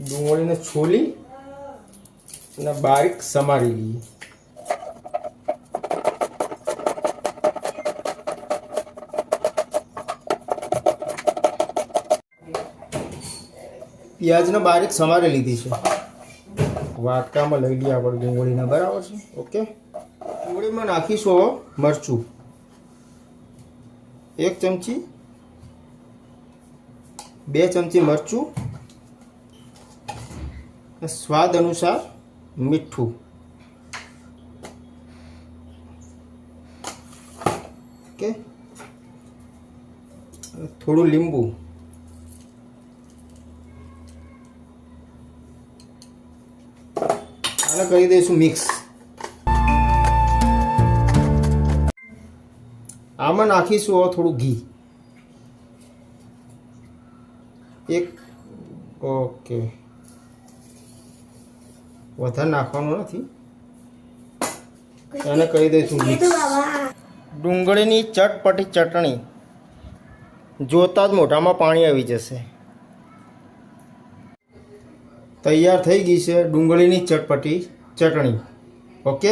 ડુંગળીને છોલી અને બારીક સમારી લઈએ. પ્યાજને બારીક સમારી લીધી છે. વાટકામાં લઈ લઈએ આપણે ડુંગળીને. બરાબર છે. ઓકે, ડુંગળીમાં નાખીશું હવે મરચું 1 ચમચી, 2 ચમચી મરચું, સ્વાદ અનુસાર મીઠું. ઓકે, થોડું લીંબુ. આને કરી દઈશું મિક્સ. આમાં નાખીશું હવે થોડું ઘી. ઓકે, વધારે નાખવાનું નથી. એને કરી દઈશું મિક્સ. ડુંગળીની ચટપટી ચટણી જોતાં જ મોઢામાં પાણી આવી જશે. તૈયાર થઈ ગઈ છે ડુંગળીની ચટપટી ચટણી. ઓકે.